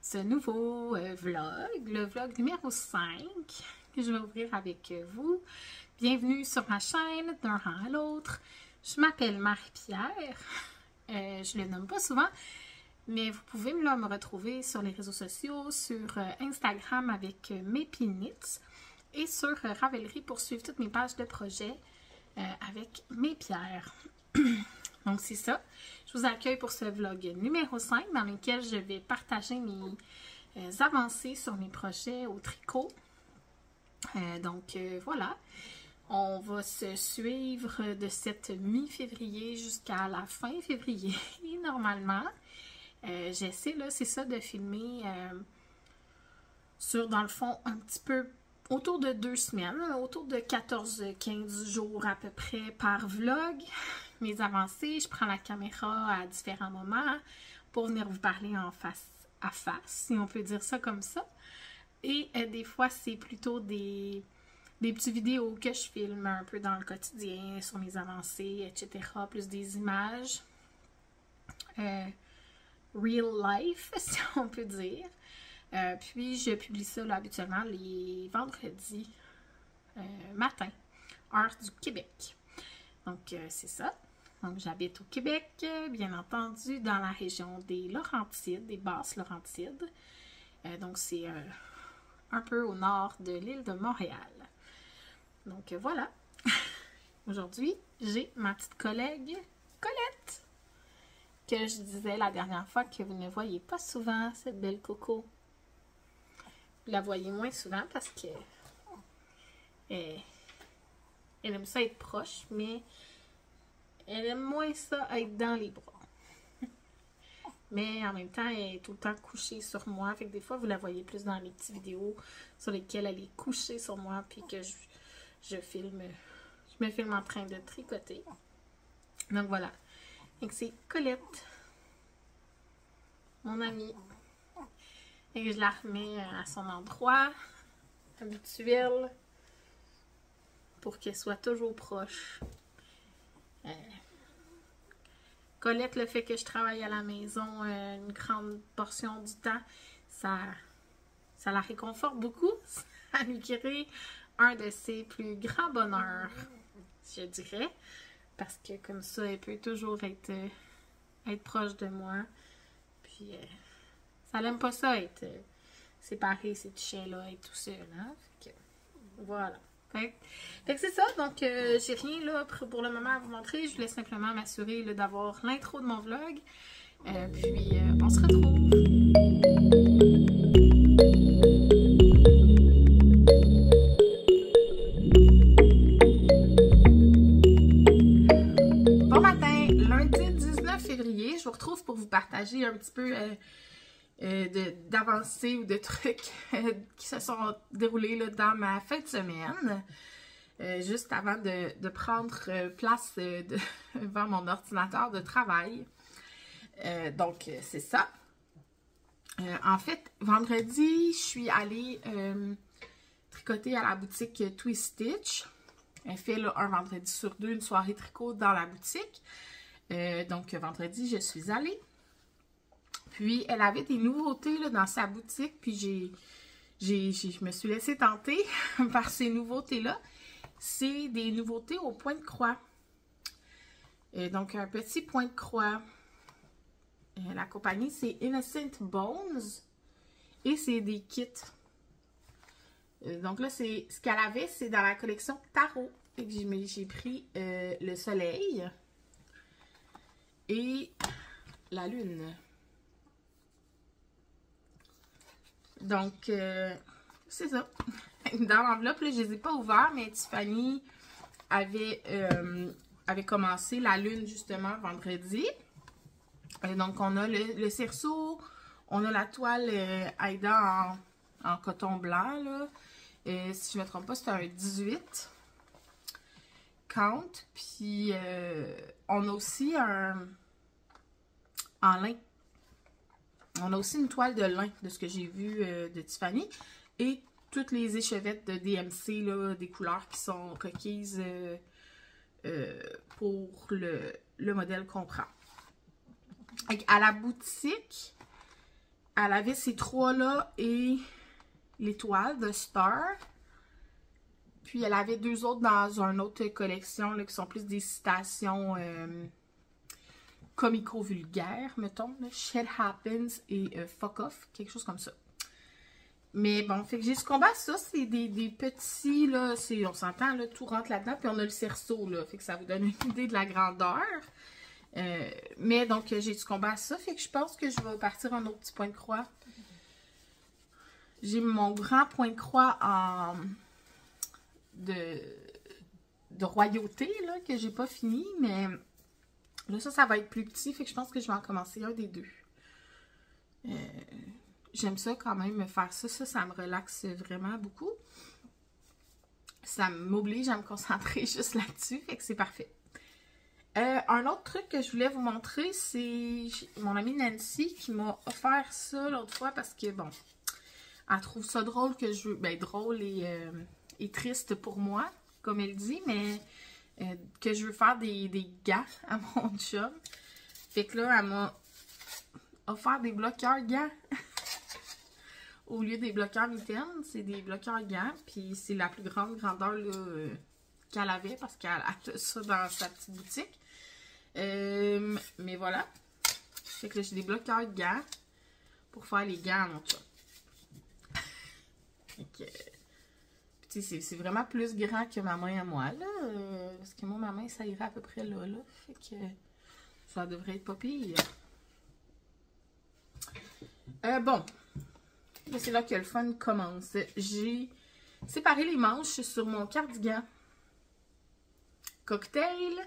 ce nouveau vlog, le vlog numéro 5 que je vais ouvrir avec vous. Bienvenue sur ma chaîne d'un rang à l'autre. Je m'appelle Marie-Pierre. Je le nomme pas souvent, mais vous pouvez me retrouver sur les réseaux sociaux, sur Instagram avec Mépinits et sur Ravelry pour suivre toutes mes pages de projet avec mes pierres. Donc c'est ça. Je vous accueille pour ce vlog numéro 5 dans lequel je vais partager mes avancées sur mes projets au tricot. Voilà. On va se suivre de cette mi-février jusqu'à la fin février, normalement. J'essaie, là, c'est ça, de filmer sur, dans le fond, un petit peu autour de 2 semaines, autour de 14-15 jours à peu près par vlog. Mes avancées, je prends la caméra à différents moments pour venir vous parler en face à face, si on peut dire ça comme ça. Et des fois, c'est plutôt des petites vidéos que je filme un peu dans le quotidien, sur mes avancées, etc. Plus des images. Real life, si on peut dire. Puis, je publie ça là, habituellement les vendredis matin, heure du Québec. Donc, c'est ça. Donc, j'habite au Québec, bien entendu, dans la région des Laurentides, des Basses-Laurentides. Donc, c'est un peu au nord de l'île de Montréal. Donc, voilà. Aujourd'hui, j'ai ma petite collègue, Colette, que je disais la dernière fois que vous ne voyez pas souvent, cette belle coco. Vous la voyez moins souvent parce que elle aime ça être proche, mais elle aime moins ça être dans les bras. Mais en même temps, elle est tout le temps couchée sur moi. Fait que des fois, vous la voyez plus dans les petites vidéos sur lesquelles elle est couchée sur moi. Puis que je filme. Je me filme en train de tricoter. Donc voilà. Donc c'est Colette. Mon amie. Et je la remets à son endroit habituel. Pour qu'elle soit toujours proche. Colette, le fait que je travaille à la maison une grande portion du temps, ça la réconforte beaucoup. Ça lui crée un de ses plus grands bonheurs, je dirais. Parce que comme ça, elle peut toujours être proche de moi. Puis, ça n'aime pas ça, être séparée, ces petits chiens-là, être tout seul. Hein? Fait que, voilà. Fait que c'est ça, donc j'ai rien là pour le moment à vous montrer. Je voulais simplement m'assurer d'avoir l'intro de mon vlog. Puis on se retrouve. Bon matin, lundi 19 février, je vous retrouve pour vous partager un petit peu d'avancées ou de trucs qui se sont déroulés là, dans ma fin de semaine. Juste avant de prendre place devant mon ordinateur de travail. Donc, c'est ça. En fait, vendredi, je suis allée tricoter à la boutique Twistitch. Elle fait là, un vendredi sur 2 une soirée tricot dans la boutique. Donc, vendredi, je suis allée. Puis, elle avait des nouveautés là, dans sa boutique. Puis, je me suis laissée tenter par ces nouveautés-là. C'est des nouveautés au point de croix. Donc, un petit point de croix. La compagnie, c'est Innocent Bones. Et c'est des kits. Donc là, c'est ce qu'elle avait, c'est dans la collection Tarot. J'ai pris le soleil et la lune. Donc, c'est ça. Dans l'enveloppe, je ne les ai pas ouverts, mais Tiffany avait commencé la lune, justement, vendredi. Donc, on a le cerceau, on a la toile Aida en coton blanc, là. Si je ne me trompe pas, c'est un 18 count. Puis, on a aussi en lin. On a aussi une toile de lin, de ce que j'ai vu de Tiffany. Et toutes les échevettes de DMC, là, des couleurs qui sont requises pour le modèle qu'on prend. À la boutique, elle avait ces trois-là et l'étoile de Star. Puis elle avait deux autres dans une autre collection là, qui sont plus des citations comico-vulgaires, mettons. Là. Shit happens et fuck off, quelque chose comme ça. Mais bon, fait que j'ai ce combat, ça, c'est des petits, là, on s'entend, là, tout rentre là-dedans, puis on a le cerceau, là, fait que ça vous donne une idée de la grandeur. Mais donc, j'ai du combat à ça, fait que je pense que je vais partir en autre petit point de croix. J'ai mon grand point de croix de royauté, là, que j'ai pas fini, mais là, ça va être plus petit, fait que je pense que je vais en commencer un des deux. J'aime ça quand même, me faire ça. Ça me relaxe vraiment beaucoup. Ça m'oblige à me concentrer juste là-dessus. Fait que c'est parfait. Un autre truc que je voulais vous montrer, c'est mon amie Nancy qui m'a offert ça l'autre fois parce que, bon, elle trouve ça drôle que je veux... Ben, drôle et triste pour moi, comme elle dit, mais que je veux faire des gants à mon chum. Fait que là, elle m'a offert des bloqueurs gants. Au lieu des bloqueurs mitaines, c'est des bloqueurs gants. Puis c'est la plus grande grandeur qu'elle avait parce qu'elle a ça dans sa petite boutique. Mais voilà. Fait que là, j'ai des bloqueurs gants pour faire les gants à mon chum. Puis c'est vraiment plus grand que ma main à moi, là. Parce que moi, ma main, ça irait à peu près là. Fait que ça devrait être pas pire. Bon. C'est là que le fun commence. J'ai séparé les manches sur mon cardigan cocktail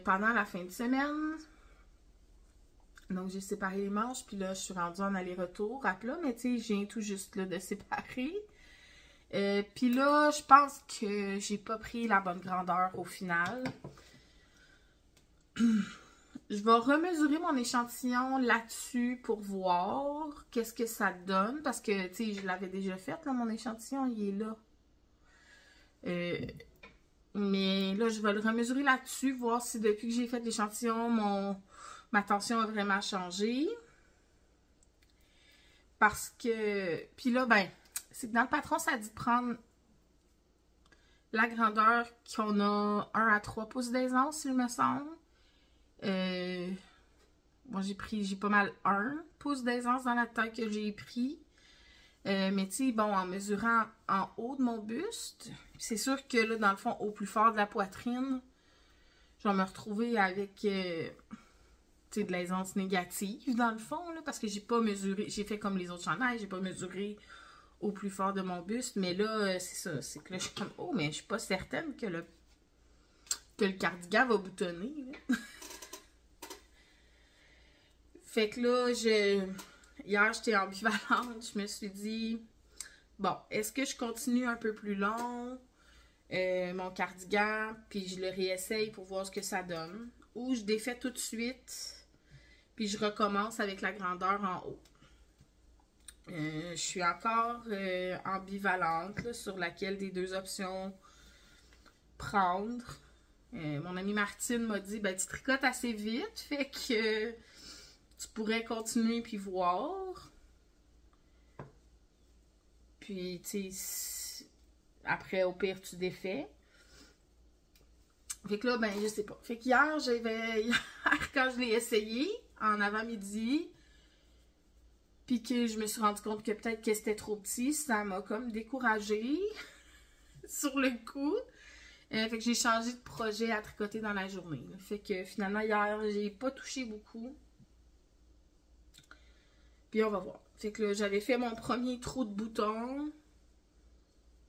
pendant la fin de semaine. Donc, j'ai séparé les manches, puis là, je suis rendue en aller-retour à plat, mais tu sais, je viens tout juste là, de séparer. Puis là, je pense que j'ai pas pris la bonne grandeur au final. Je vais remesurer mon échantillon là-dessus pour voir qu'est-ce que ça donne. Parce que, tu sais, je l'avais déjà fait, là, mon échantillon, il est là. Mais là, je vais le remesurer là-dessus, voir si depuis que j'ai fait l'échantillon, ma tension a vraiment changé. Parce que... Puis là, ben, c'est que dans le patron, ça dit de prendre la grandeur qu'on a 1 à 3 pouces d'aisance, il me semble. Moi, j'ai pas mal 1 pouce d'aisance dans la taille que j'ai pris. Mais tu sais, bon, en mesurant en haut de mon buste, c'est sûr que là, dans le fond, au plus fort de la poitrine, je vais me retrouver avec, tu sais, de l'aisance négative, dans le fond, là, parce que j'ai pas mesuré, j'ai fait comme les autres chandails, j'ai pas mesuré au plus fort de mon buste, mais là, c'est ça, c'est que là, je suis comme, oh, mais je suis pas certaine que le cardigan va boutonner, là. Fait que là, hier, j'étais ambivalente. Je me suis dit, bon, est-ce que je continue un peu plus long, mon cardigan, puis je le réessaye pour voir ce que ça donne, ou je défais tout de suite, puis je recommence avec la grandeur en haut. Je suis encore ambivalente là, sur laquelle des deux options prendre. Mon amie Martine m'a dit, ben, tu tricotes assez vite, fait que... tu pourrais continuer puis voir. Puis, tu sais, après, au pire, tu défais. Fait que là, ben, je sais pas. Fait qu'hier, quand je l'ai essayé, en avant-midi, puis que je me suis rendu compte que peut-être que c'était trop petit, ça m'a comme découragée sur le coup. Fait que j'ai changé de projet à tricoter dans la journée. Fait que finalement, hier, j'ai pas touché beaucoup. Puis on va voir. Fait que là, j'avais fait mon premier trou de bouton.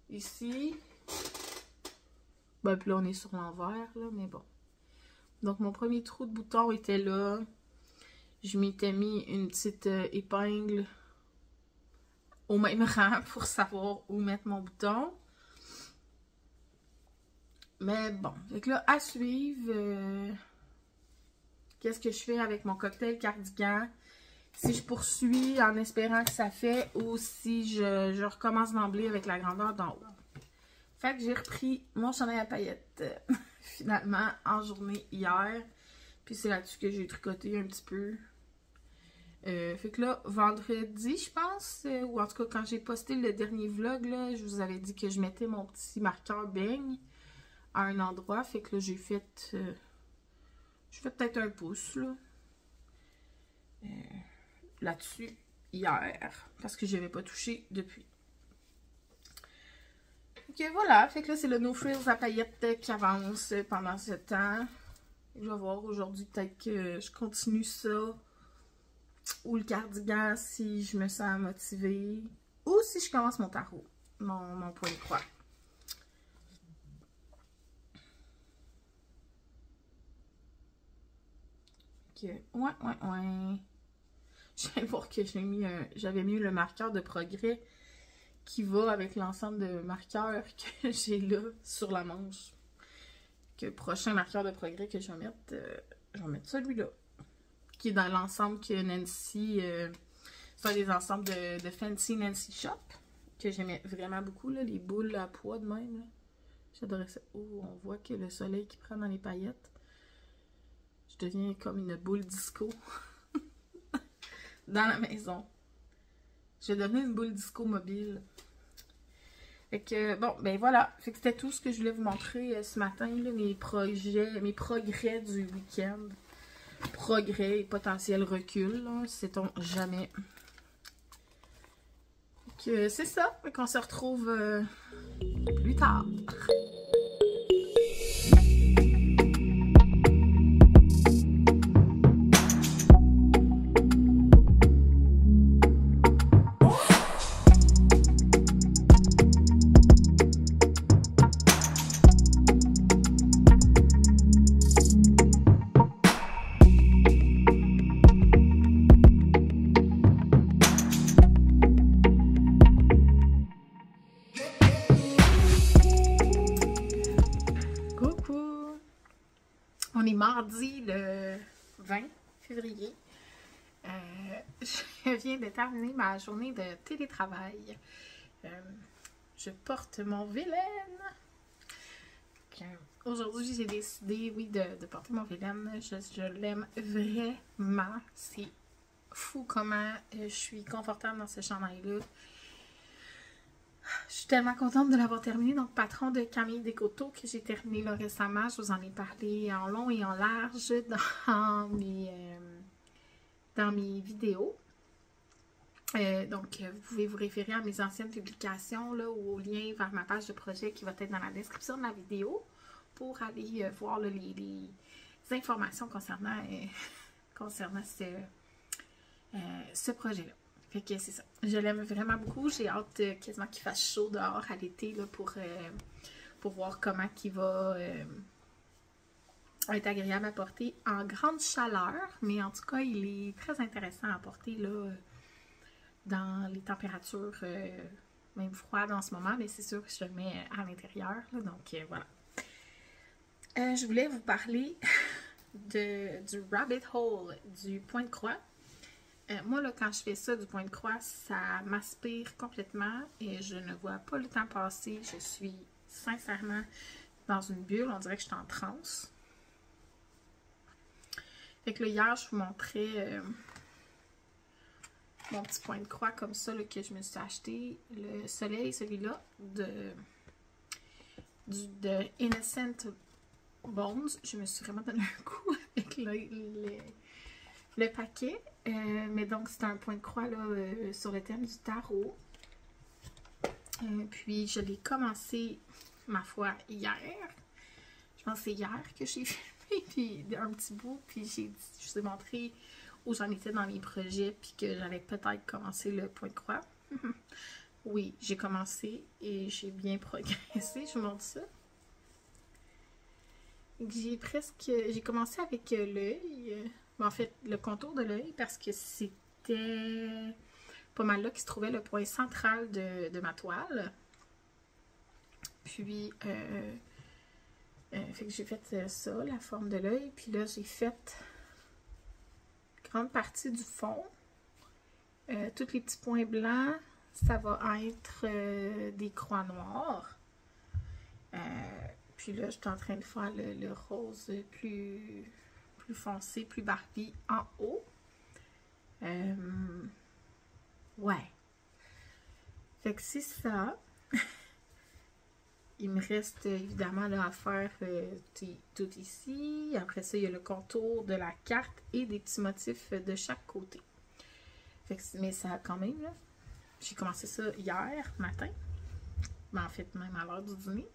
Ici. Ben, puis là, on est sur l'envers, là, mais bon. Donc, mon premier trou de bouton était là. Je m'étais mis une petite épingle au même rang pour savoir où mettre mon bouton. Mais bon. Fait que là, à suivre, qu'est-ce que je fais avec mon cocktail cardigan? Si je poursuis en espérant que ça fait ou si je recommence d'emblée avec la grandeur d'en haut. Fait que j'ai repris mon chandail à paillettes finalement en journée hier. Puis c'est là-dessus que j'ai tricoté un petit peu. Fait que là, vendredi, je pense, ou en tout cas quand j'ai posté le dernier vlog, là, je vous avais dit que je mettais mon petit marqueur beigne à un endroit. Fait que là, j'ai fait peut-être un pouce, là, là-dessus hier, parce que je n'avais pas touché depuis. Ok, voilà. Fait que là, c'est le No Frills à paillettes qui avance pendant ce temps. Je vais voir aujourd'hui, peut-être que je continue ça. Ou le cardigan si je me sens motivée. Ou si je commence mon tarot. Mon point de croix. Ok. Ouais. Je viens de voir que j'avais mis le marqueur de progrès qui va avec l'ensemble de marqueurs que j'ai là sur la manche. Que prochain marqueur de progrès que je vais mettre celui-là. Qui est dans l'ensemble que Nancy... c'est un des ensembles de Fancy Nancy Shop. Que j'aimais vraiment beaucoup, là, les boules à poids de même. J'adorais ça. Oh, on voit que le soleil qui prend dans les paillettes. Je deviens comme une boule disco. Dans la maison. Je vais devenir une boule disco mobile. Fait que, bon, ben voilà. Fait que c'était tout ce que je voulais vous montrer ce matin, là, mes progrès du week-end. Progrès et potentiel recul, sait-on jamais. Donc, c'est ça. Fait qu'on se retrouve plus tard. On est mardi le 20 février. Je viens de terminer ma journée de télétravail. Je porte mon Vélène. Aujourd'hui, j'ai décidé, oui, de porter mon Vélène. Je l'aime vraiment. C'est fou comment je suis confortable dans ce chandail-là. Je suis tellement contente de l'avoir terminé. Donc, patron de Camille Descoteaux, que j'ai terminé là récemment. Je vous en ai parlé en long et en large dans mes vidéos. Donc, vous pouvez vous référer à mes anciennes publications là, ou au lien vers ma page de projet qui va être dans la description de la vidéo pour aller voir là, les informations concernant ce projet-là. Fait que c'est ça. Je l'aime vraiment beaucoup. J'ai hâte quasiment qu'il fasse chaud dehors à l'été pour voir comment il va être agréable à porter en grande chaleur. Mais en tout cas, il est très intéressant à porter là, dans les températures même froides en ce moment. Mais c'est sûr que je le mets à l'intérieur. Donc voilà. Je voulais vous parler du rabbit hole, du point de croix. Moi, là, quand je fais ça du point de croix, ça m'aspire complètement et je ne vois pas le temps passer. Je suis sincèrement dans une bulle. On dirait que je suis en transe. Fait que là, hier, je vous montrais mon petit point de croix comme ça là, que je me suis acheté. Le soleil, celui-là, de Innocent Bones. Je me suis vraiment donné un coup avec le paquet. Mais donc, c'est un point de croix là, sur le thème du tarot. Puis, je l'ai commencé, ma foi, hier. Je pense que c'est hier que j'ai filmé puis un petit bout. Puis, je vous ai montré où j'en étais dans mes projets. Puis que j'allais peut-être commencer le point de croix. Oui, j'ai commencé et j'ai bien progressé. Je vous montre ça. J'ai commencé avec l'œil. En fait, le contour de l'œil, parce que c'était pas mal là qui se trouvait le point central de ma toile. Puis, fait que j'ai fait ça, la forme de l'œil. Puis là, j'ai fait grande partie du fond. Tous les petits points blancs, ça va être des croix noires. Puis là, je suis en train de faire le rose plus foncé, plus Barbie en haut. Ouais. Fait que c'est ça. Il me reste évidemment là, à faire tout ici. Après ça, il y a le contour de la carte et des petits motifs de chaque côté. Fait que, mais ça quand même, là. J'ai commencé ça hier matin. Mais en fait, même à l'heure du dîner.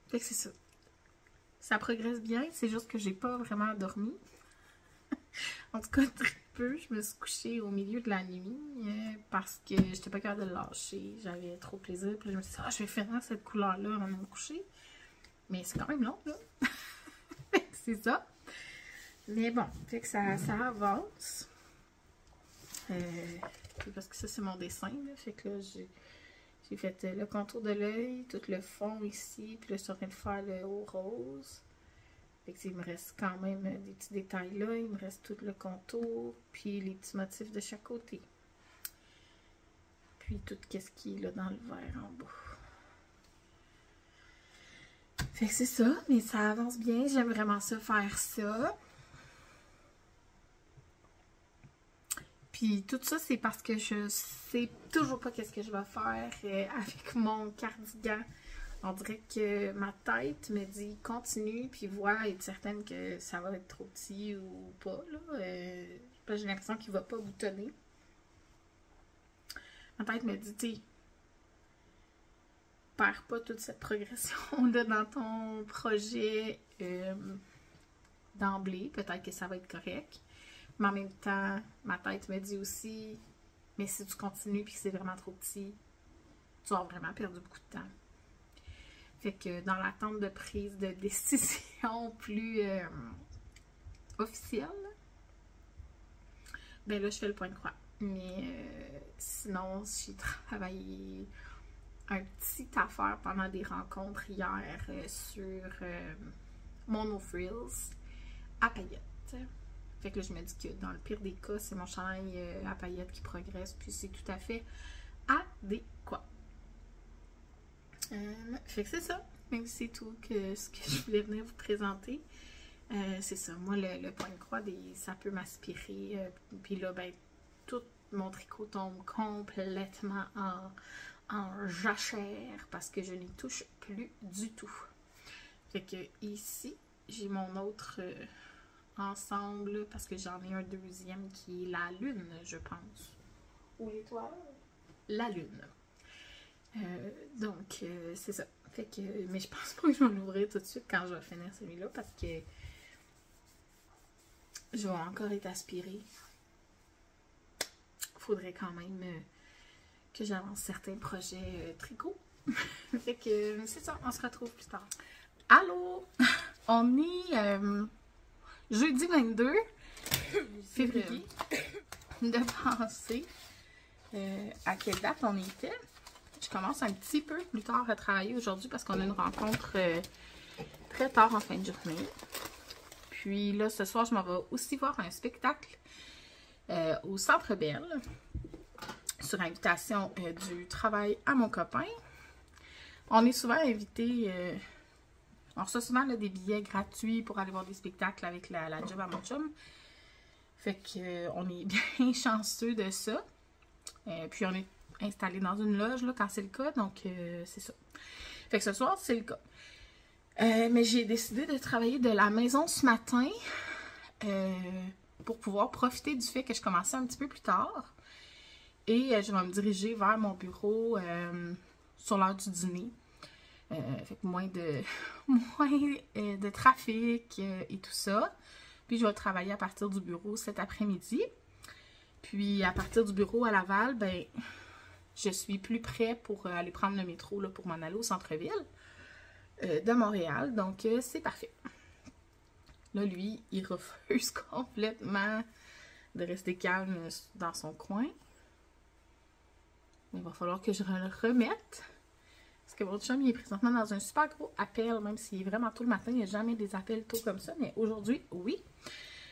Fait que c'est ça. Ça progresse bien. C'est juste que j'ai pas vraiment dormi. En tout cas, très peu. Je me suis couchée au milieu de la nuit parce que j'étais pas capable de le lâcher. J'avais trop plaisir. Puis je me suis dit, je vais finir cette couleur-là avant de me coucher. Mais c'est quand même long, là. C'est ça. Mais bon, fait que ça avance. Parce que ça, c'est mon dessin. Là. Fait que là, j'ai fait le contour de l'œil, tout le fond ici. Puis là, je suis en train de faire le haut rose. Fait que, il me reste quand même des petits détails là. Il me reste tout le contour. Puis les petits motifs de chaque côté. Puis tout ce qui est là dans le vert en bas. Fait que c'est ça. Mais ça avance bien. J'aime vraiment ça faire ça. Puis tout ça, c'est parce que je sais toujours pas qu'est-ce que je vais faire avec mon cardigan. On dirait que ma tête me dit continue, puis vois, être certaine que ça va être trop petit ou pas. J'ai l'impression qu'il va pas boutonner. Ma tête me dit, tu sais, perds pas toute cette progression-là dans ton projet d'emblée. Peut-être que ça va être correct. Mais en même temps, ma tête me dit aussi, mais si tu continues et que c'est vraiment trop petit, tu vas vraiment perdu beaucoup de temps. Fait que dans l'attente de prise de décision plus officielle, ben là, je fais le point de croix. Mais sinon, j'ai travaillé un petit affaire pendant des rencontres hier sur Mono Frills à paillettes. Fait que là, je me dis que dans le pire des cas, c'est mon chandail à paillettes qui progresse, puis c'est tout à fait adéquat. Fait que c'est ça. Même si c'est tout ce que je voulais venir vous présenter. C'est ça. Moi, le point de croix, ça peut m'aspirer. Puis là, ben, tout mon tricot tombe complètement en jachère parce que je n'y touche plus du tout. Fait que ici, j'ai mon autre ensemble parce que j'en ai un deuxième qui est la lune, je pense. Ou l'étoile? La lune. Donc, c'est ça. Fait que, mais je pense pas que je vais l'ouvrir tout de suite quand je vais finir celui-là parce que je vais encore être aspirée. Faudrait quand même que j'avance certains projets tricot. Fait que, c'est ça. On se retrouve plus tard. Allô? On est jeudi 22 février de penser à quelle date on était. Je commence un petit peu plus tard à travailler aujourd'hui parce qu'on a une rencontre très tard en fin de journée. Puis là, ce soir, je m'en vais aussi voir un spectacle au Centre Bell sur invitation du travail à mon copain. On est souvent invités, on reçoit souvent là, des billets gratuits pour aller voir des spectacles avec la job à mon chum. Fait qu'on est bien chanceux de ça. Puis on est installé dans une loge là, quand c'est le cas, donc c'est ça. Fait que ce soir, c'est le cas. Mais j'ai décidé de travailler de la maison ce matin pour pouvoir profiter du fait que je commençais un petit peu plus tard. Et je vais me diriger vers mon bureau sur l'heure du dîner. Fait que moins de trafic et tout ça. Puis je vais travailler à partir du bureau cet après-midi. Puis à partir du bureau à Laval, ben je suis plus près pour aller prendre le métro là, pour m'en aller au centre-ville de Montréal. Donc, c'est parfait. Là, lui, il refuse complètement de rester calme dans son coin. Mais il va falloir que je le remette. Parce que mon chum, il est présentement dans un super gros appel, même s'il est vraiment tôt le matin. Il n'y a jamais des appels tôt comme ça. Mais aujourd'hui, oui.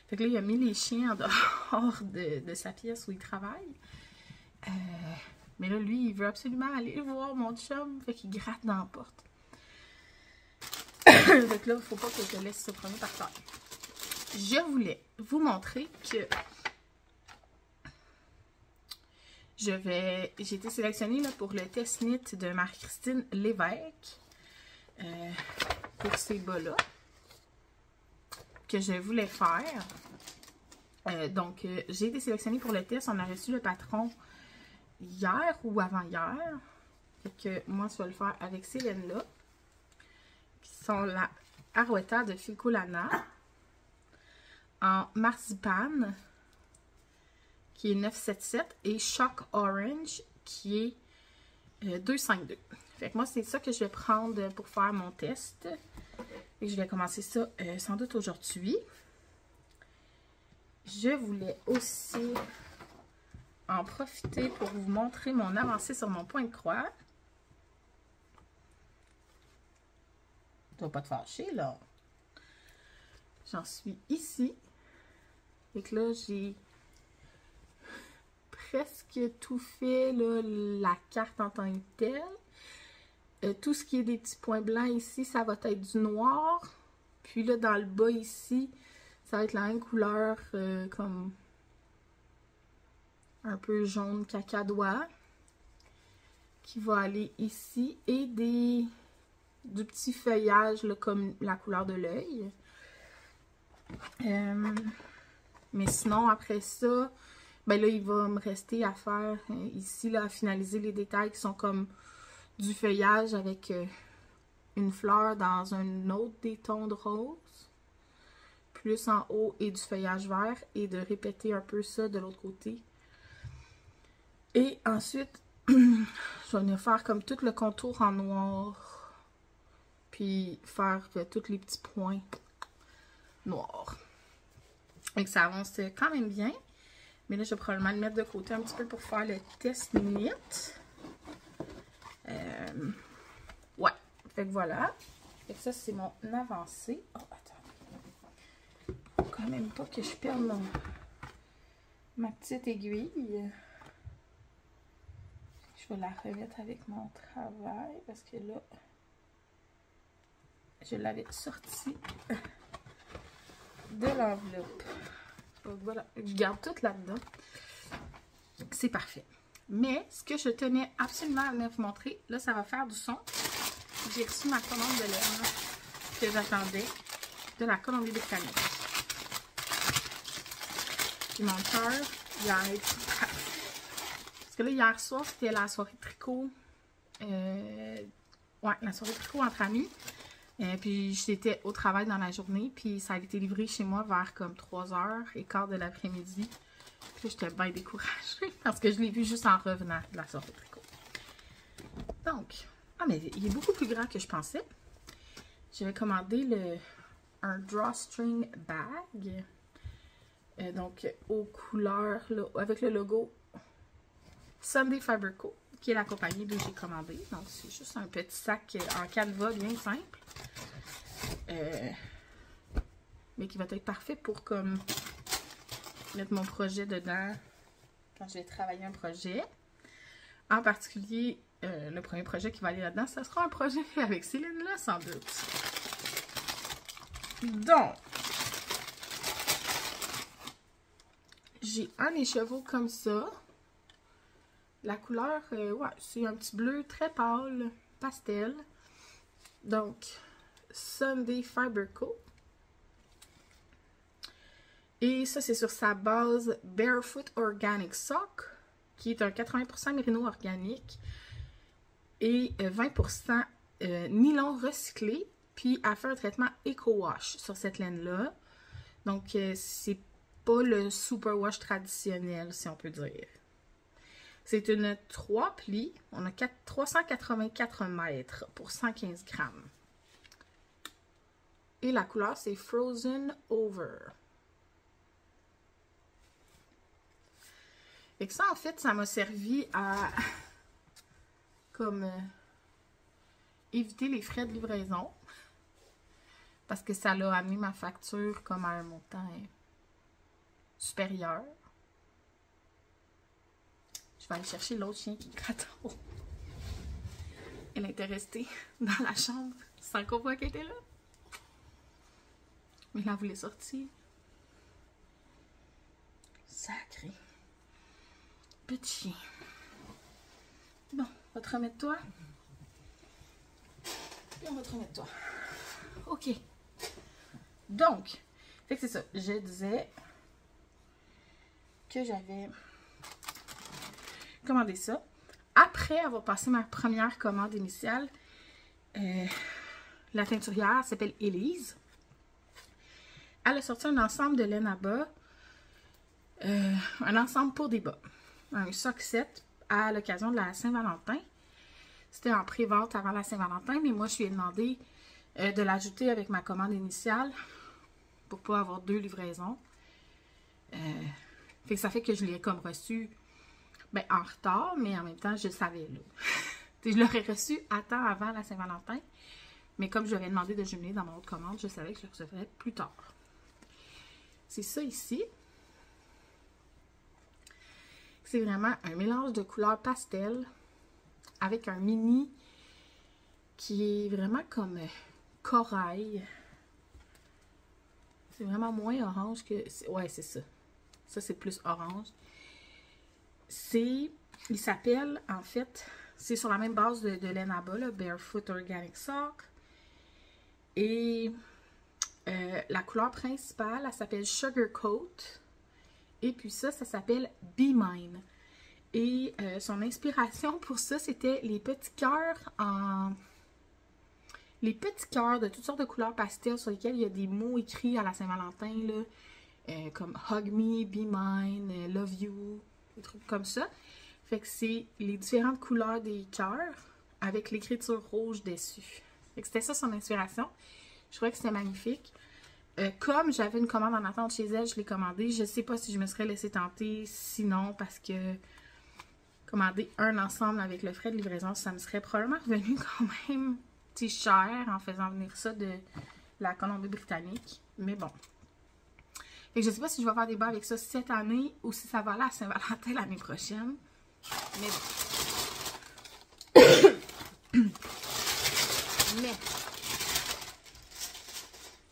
Fait que là, il a mis les chiens en dehors de sa pièce où il travaille. Mais là, lui, il veut absolument aller voir mon chum. Fait qu'il gratte dans la porte. Fait que là, il ne faut pas que je le laisse se promener par terre. je voulais vous montrer que j'ai été sélectionnée là, pour le test knit de Marie-Christine Lévesque pour ces bas-là que je voulais faire. Donc, j'ai été sélectionnée pour le test. On a reçu le patron hier ou avant-hier. Fait que moi, je vais le faire avec ces laines-là, qui sont la Arwetta de Filcolana en marzipan, qui est 977, et Shock Orange, qui est 252. Fait que moi, c'est ça que je vais prendre pour faire mon test. Et je vais commencer ça sans doute aujourd'hui. Je voulais aussi en profiter pour vous montrer mon avancée sur mon point de croix. Tu vas pas te fâcher, là. J'en suis ici. Et que là, j'ai presque tout fait, là, la carte en tant que telle. Tout ce qui est des petits points blancs ici, ça va être du noir. Puis là, dans le bas ici, ça va être la même couleur comme un peu jaune cacadois qui va aller ici. Et du petit feuillage là, comme la couleur de l'œil. Mais sinon, après ça, ben là, il va me rester à faire ici, là, à finaliser les détails qui sont comme du feuillage avec une fleur dans un autre des tons de rose, plus en haut, et du feuillage vert, et de répéter un peu ça de l'autre côté. Et ensuite, je vais venir faire comme tout le contour en noir, puis faire tous les petits points noirs. Et que ça avance quand même bien. Mais là, je vais probablement le mettre de côté un petit peu pour faire le test knit. Ouais. Fait que voilà. Fait que ça, c'est mon avancée. Oh, attends. Faut quand même pas que je perde ma petite aiguille. Je vais la remettre avec mon travail parce que là, je l'avais sorti de l'enveloppe. Donc voilà, je garde tout là-dedans. C'est parfait. Mais ce que je tenais absolument à vous montrer, là, ça va faire du son. J'ai reçu ma commande de laine que j'attendais de la Colombie-Britannique. Puis mon cœur, il a été... Parce que là, hier soir, c'était la soirée tricot. Ouais, la soirée tricot entre amis. Puis j'étais au travail dans la journée, puis ça a été livré chez moi vers comme 3h15 de l'après-midi. Puis j'étais bien découragée parce que je l'ai vu juste en revenant de la soirée tricot. Donc, mais il est beaucoup plus grand que je pensais. J'avais commandé un drawstring bag. Donc, aux couleurs, là, avec le logo Sunday Fiber Co, qui est la compagnie d'où j'ai commandé. Donc, c'est juste un petit sac en canevas bien simple. Mais qui va être parfait pour comme mettre mon projet dedans quand je vais travailler un projet. En particulier, le premier projet qui va aller là-dedans, ça sera un projet avec Céline là, sans doute. Donc, j'ai un écheveau comme ça. La couleur, ouais, c'est un petit bleu très pâle, pastel. Donc, Sunday Fiber Co. Et ça, c'est sur sa base Barefoot Organic Sock, qui est un 80% mérino organique et 20% nylon recyclé. Puis, elle fait un traitement Eco-Wash sur cette laine-là. Donc, c'est pas le super wash traditionnel, si on peut dire. C'est une 3 plis. On a 384 mètres pour 115 grammes. Et la couleur, c'est Frozen Over. Et que ça, en fait, ça m'a servi à comme éviter les frais de livraison. Parce que ça l'a amené ma facture comme à un montant supérieur. Je vais aller chercher l'autre chien qui gratte en haut. Elle était restée dans la chambre sans qu'on voit qu'elle était là. Mais là, elle voulait sortir. Sacré. Petit chien. Bon, on va te remettre toi. Et on va te remettre toi. OK. Donc, fait que c'est ça. Je disais que j'avais commandé ça. Après avoir passé ma première commande initiale, la teinturière s'appelle Élise. Elle a sorti un ensemble de laine à bas. Un ensemble pour des bas. Un sock set à l'occasion de la Saint-Valentin. C'était en pré-vente avant la Saint-Valentin, mais moi, je lui ai demandé de l'ajouter avec ma commande initiale pour pas avoir 2 livraisons. Fait que ça fait que je l'ai comme reçu en retard, mais en même temps, je le savais là. Je l'aurais reçu à temps avant la Saint-Valentin, mais comme je l'avais demandé de jumeler dans mon autre commande, je savais que je le recevrais plus tard. C'est ça ici. C'est vraiment un mélange de couleurs pastel avec un mini qui est vraiment comme corail. C'est vraiment moins orange que... Ouais, c'est ça. Ça, c'est plus orange. Il s'appelle, en fait, c'est sur la même base de laine à bas, là, Barefoot Organic Sock. Et la couleur principale, elle s'appelle Sugar Coat. Et puis ça s'appelle Be Mine. Et son inspiration pour ça, c'était les petits cœurs Les petits cœurs de toutes sortes de couleurs pastel sur lesquels il y a des mots écrits à la Saint-Valentin, là, comme Hug Me, Be Mine, Love You, des trucs comme ça. Fait que c'est les différentes couleurs des cœurs avec l'écriture rouge dessus. Fait que c'était ça son inspiration. Je trouvais que c'était magnifique. Comme j'avais une commande en attente chez elle, je l'ai commandée. Je ne sais pas si je me serais laissée tenter, sinon parce que commander un ensemble avec le frais de livraison, ça me serait probablement revenu quand même cher en faisant venir ça de la Colombie-Britannique. Mais bon. Fait que je ne sais pas si je vais faire des bas avec ça cette année ou si ça va aller à Saint-Valentin l'année prochaine. Mais bon. Mais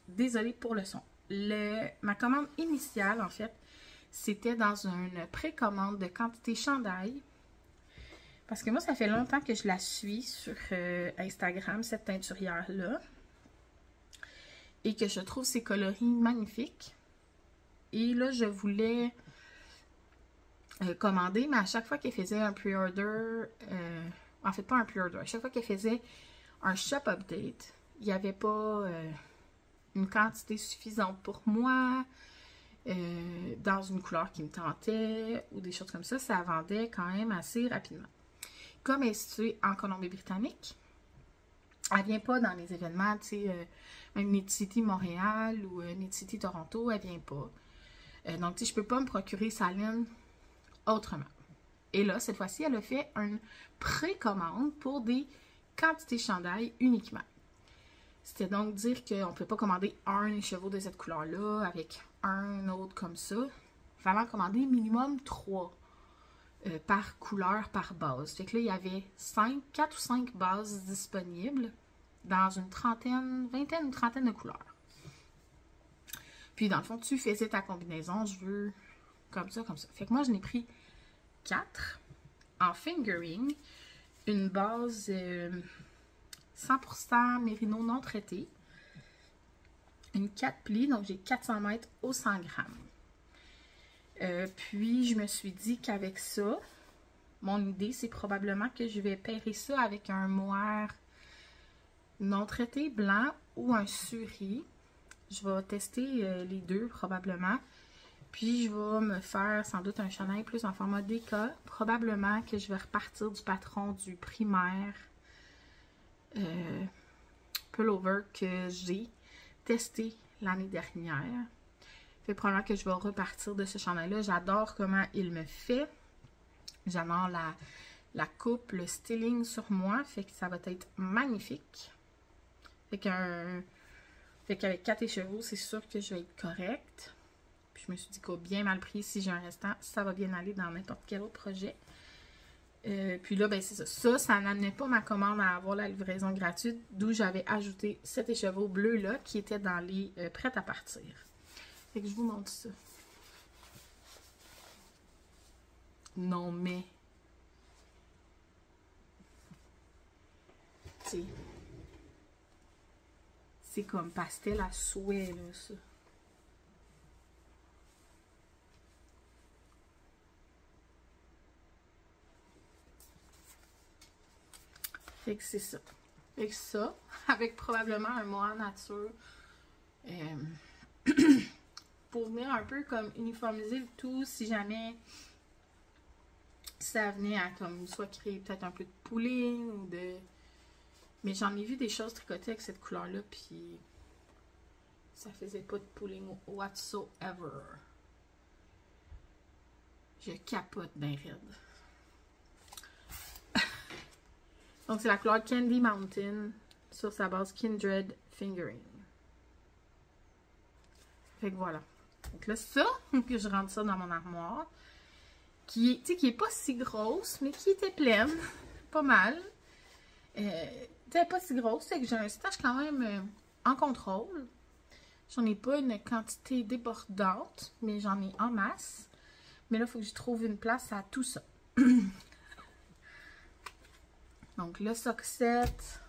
désolée pour le son. Ma commande initiale, en fait, c'était dans une précommande de quantité chandail. Parce que moi, ça fait longtemps que je la suis sur Instagram, cette teinturière-là. Et que je trouve ses coloris magnifiques. Et là, je voulais commander, mais à chaque fois qu'elle faisait un pre-order, en fait, pas un pre-order, à chaque fois qu'elle faisait un shop update, il n'y avait pas une quantité suffisante pour moi, dans une couleur qui me tentait, ou des choses comme ça, ça vendait quand même assez rapidement. Comme elle est située en Colombie-Britannique, elle ne vient pas dans les événements, tu sais, même Knit City Montréal ou Knit City Toronto, elle ne vient pas. Donc, tu sais, je ne peux pas me procurer sa laine autrement. Et là, cette fois-ci, elle a fait une précommande pour des quantités chandail uniquement. C'était donc dire qu'on ne peut pas commander un écheveau de cette couleur-là avec un autre comme ça. Il fallait en commander minimum 3 par couleur, par base. Fait que là, il y avait 4 ou 5 bases disponibles dans une trentaine de couleurs. Puis, dans le fond, tu faisais ta combinaison, je veux comme ça, comme ça. Fait que moi, je n'ai pris 4 en fingering, une base 100% mérino non traité, une 4 plis, donc j'ai 400 mètres au 100 grammes. Puis, je me suis dit qu'avec ça, mon idée, c'est probablement que je vais pairer ça avec un mohair non traité blanc ou un suri. Je vais tester les deux probablement. Puis, je vais me faire sans doute un chandail plus en format DK. Probablement que je vais repartir du patron du primaire pullover que j'ai testé l'année dernière. Fait probablement que je vais repartir de ce chandail-là. J'adore comment il me fait. J'adore la coupe, le styling sur moi. Fait que ça va être magnifique. Fait qu'avec 4 écheveaux, c'est sûr que je vais être correcte. Puis je me suis dit qu'au bien mal pris, si j'ai un restant, ça va bien aller dans n'importe quel autre projet. Puis là, ben c'est ça. Ça n'amenait pas ma commande à avoir la livraison gratuite, d'où j'avais ajouté cet écheveau bleu-là qui était dans les prêts à partir. Fait que je vous montre ça. Non, mais... Tu sais, c'est comme pastel à souhait, là, ça. Fait que c'est ça. Fait que ça, avec probablement un mois en nature, pour venir un peu comme uniformiser le tout, si jamais ça venait à comme soit créer peut-être un peu de pooling ou de... Mais j'en ai vu des choses tricotées avec cette couleur-là, puis ça faisait pas de pooling whatsoever. Je capote bien raide. Donc, c'est la couleur Candy Mountain sur sa base Kindred Fingering. Fait que voilà. Donc là, ça, que je rentre ça dans mon armoire, qui est pas si grosse, mais qui était pleine. Pas mal. T'es pas si grosse, c'est que j'ai un stage quand même en contrôle. J'en ai pas une quantité débordante, mais j'en ai en masse. Mais là, il faut que je trouve une place à tout ça. Donc, le sock set,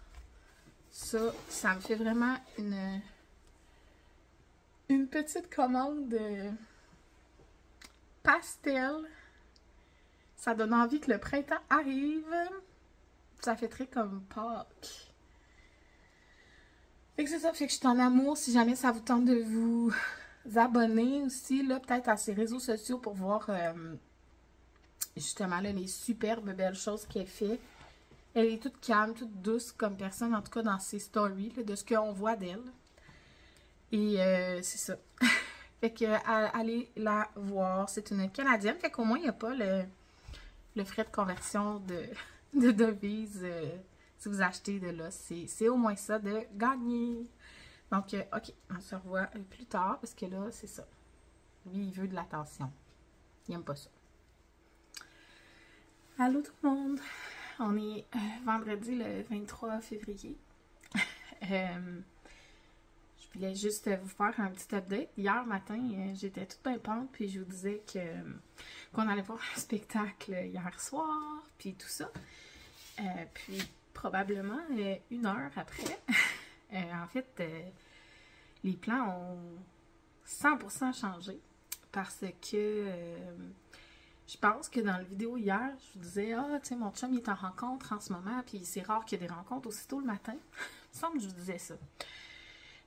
ça me fait vraiment une petite commande pastel. Ça donne envie que le printemps arrive. Ça fait très comme Pâques. Fait que c'est ça, fait que je suis en amour. Si jamais ça vous tente de vous abonner aussi, là, peut-être à ces réseaux sociaux pour voir justement là, les superbes belles choses qu'elle fait. Elle est toute calme, toute douce comme personne, en tout cas dans ses stories, là, de ce qu'on voit d'elle. Et c'est ça. Fait que allez la voir. C'est une Canadienne, fait qu'au moins il n'y a pas le frais de conversion de devise si vous achetez de là. C'est au moins ça de gagner. Donc, ok, on se revoit plus tard parce que là, c'est ça. Lui, il veut de l'attention. Il n'aime pas ça. Allô tout le monde! On est vendredi le 23 février. Je voulais juste vous faire un petit update. Hier matin, j'étais toute pimpante, puis je vous disais qu'on allait voir un spectacle hier soir, puis tout ça. Puis probablement une heure après, en fait, les plans ont 100% changé parce que je pense que dans la vidéo hier, je vous disais, ah, tu sais, mon chum il est en rencontre en ce moment, puis c'est rare qu'il y ait des rencontres aussitôt le matin. Il me semble que je vous disais ça.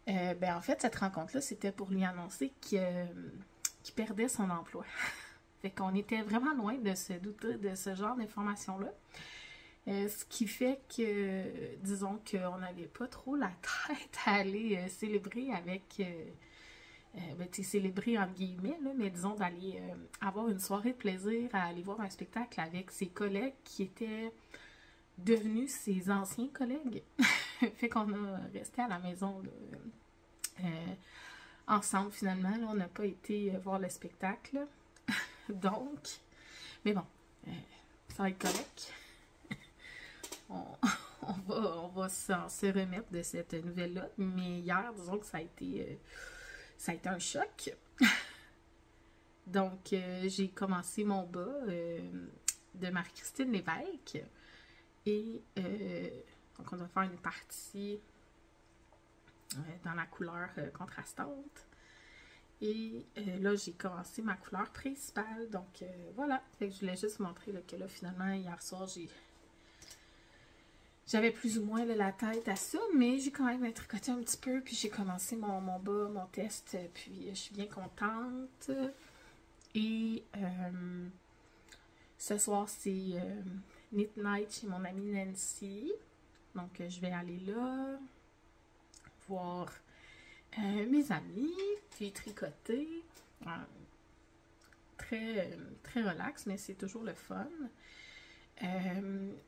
Ben en fait, cette rencontre-là, c'était pour lui annoncer qu'il perdait son emploi. Fait qu'on était vraiment loin de se douter de ce genre d'informations-là. Ce qui fait que, disons qu'on n'avait pas trop la tête à aller célébrer avec... ben, célébrer entre guillemets, là, mais disons d'aller avoir une soirée de plaisir à aller voir un spectacle avec ses collègues qui étaient devenus ses anciens collègues. Fait qu'on a resté à la maison là, ensemble finalement. Là, on n'a pas été voir le spectacle. Donc, mais bon, ça va être correct. On va se remettre de cette nouvelle-là. Mais hier, disons que ça a été un choc. Donc, j'ai commencé mon bas de Marie-Christine Lévesque. Et donc, on va faire une partie dans la couleur contrastante. Et là, j'ai commencé ma couleur principale. Donc, voilà. Fait que je voulais juste montrer là, que là, finalement, hier soir, j'avais plus ou moins là, la tête à ça, mais j'ai quand même tricoté un petit peu, puis j'ai commencé mon bas, mon test, puis je suis bien contente. Et ce soir, c'est Knit Night chez mon amie Nancy. Donc, je vais aller là, voir mes amis, puis tricoter. Très, très relax, mais c'est toujours le fun.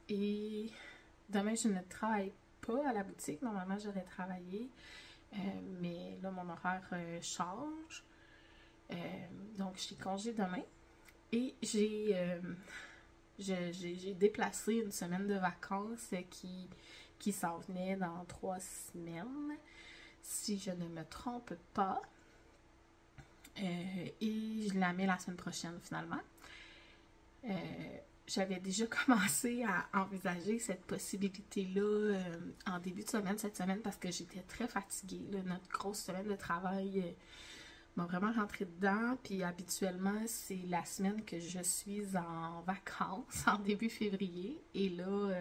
Et demain, je ne travaille pas à la boutique. Normalement, j'aurais travaillé. Mais là, mon horaire change. Donc, j'ai congé demain. Et j'ai déplacé une semaine de vacances qui s'en venait dans 3 semaines, si je ne me trompe pas. Et je la mets la semaine prochaine, finalement. J'avais déjà commencé à envisager cette possibilité-là en début de semaine, cette semaine, parce que j'étais très fatiguée. Là. Notre grosse semaine de travail m'a vraiment rentré dedans. Puis habituellement, c'est la semaine que je suis en vacances, en début février. Et là,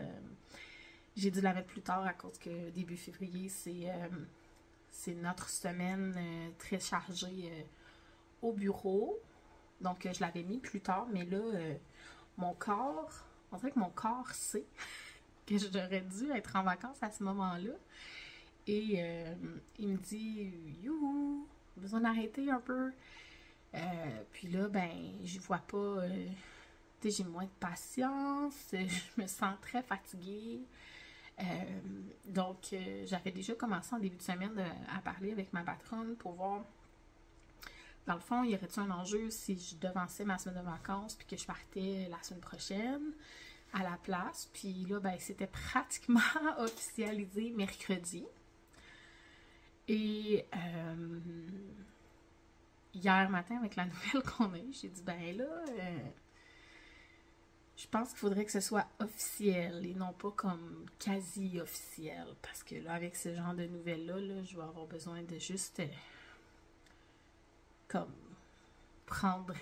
j'ai dû la mettre plus tard à cause que début février, c'est notre semaine très chargée au bureau. Donc, je l'avais mis plus tard, mais là, mon corps, on dirait que mon corps sait que j'aurais dû être en vacances à ce moment-là. Et il me dit, youhou, besoin d'arrêter un peu. Puis là, ben, je vois pas, j'ai moins de patience, je me sens très fatiguée. Donc, j'avais déjà commencé en début de semaine à parler avec ma patronne pour voir, dans le fond, y aurait-il un enjeu si je devançais ma semaine de vacances puis que je partais la semaine prochaine à la place. Puis là, ben, c'était pratiquement officialisé mercredi. Et hier matin, avec la nouvelle qu'on a eue, j'ai dit, ben là, je pense qu'il faudrait que ce soit officiel et non pas comme quasi officiel. Parce que là, avec ce genre de nouvelles-là, là, je vais avoir besoin de juste comme prendre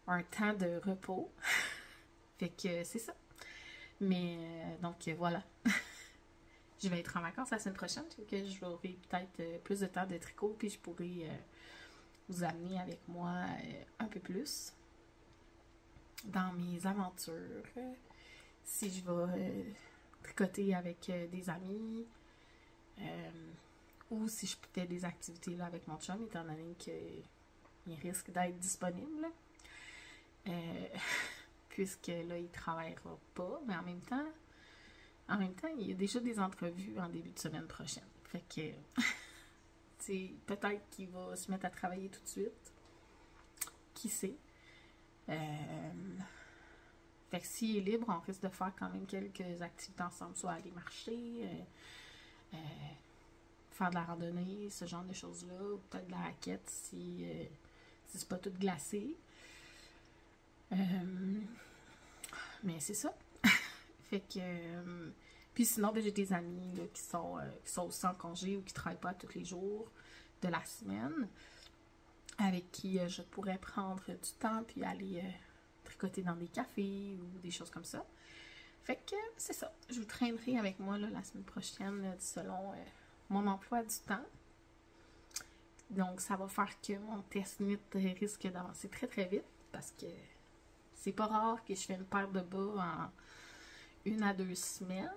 un temps de repos. Fait que c'est ça. Mais donc voilà. Je vais être en vacances la semaine prochaine. Fait que j'aurai peut-être plus de temps de tricot. Puis je pourrai vous amener avec moi un peu plus dans mes aventures. Si je vais tricoter avec des amis. Ou si je fais des activités là, avec mon chum, étant donné qu'il risque d'être disponible. Puisque là, il ne travaillera pas. Mais en même temps, il y a déjà des entrevues en début de semaine prochaine. Fait que, peut-être qu'il va se mettre à travailler tout de suite. Qui sait? Fait que s'il est libre, on risque de faire quand même quelques activités ensemble, soit aller marcher, faire de la randonnée, ce genre de choses-là, ou peut-être de la raquette si c'est pas tout glacé. Mais c'est ça. Fait que... puis sinon, ben, j'ai des amis là, qui sont aussi en congé ou qui travaillent pas tous les jours de la semaine, avec qui je pourrais prendre du temps puis aller tricoter dans des cafés ou des choses comme ça. Fait que c'est ça. Je vous traînerai avec moi là, la semaine prochaine là, selon mon emploi du temps. Donc, ça va faire que mon test knit risque d'avancer très très vite parce que c'est pas rare que je fais une paire de bas en 1 à 2 semaines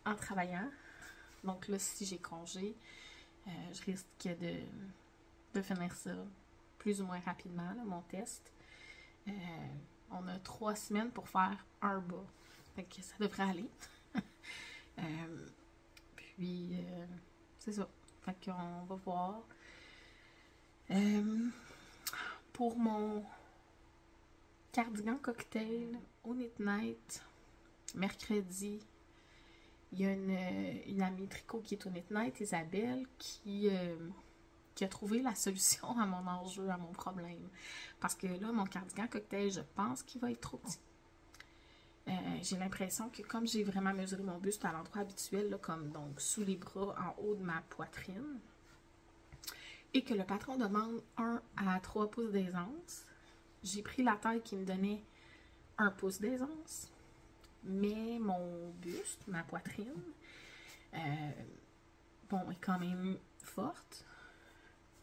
en travaillant. Donc là, si j'ai congé, je risque de finir ça plus ou moins rapidement, là, mon test. On a 3 semaines pour faire un bas. Fait que ça devrait aller. Puis, c'est ça. Fait qu'on va voir. Pour mon cardigan cocktail au Knit Night, mercredi, il y a une amie tricot qui est au Knit Night, Isabelle, qui a trouvé la solution à mon enjeu, à mon problème. Parce que là, mon cardigan cocktail, je pense qu'il va être trop petit. J'ai l'impression que comme j'ai vraiment mesuré mon buste à l'endroit habituel, là, comme donc sous les bras, en haut de ma poitrine, et que le patron demande 1 à 3 pouces d'aisance, j'ai pris la taille qui me donnait 1 pouce d'aisance, mais mon buste, ma poitrine, bon, est quand même forte.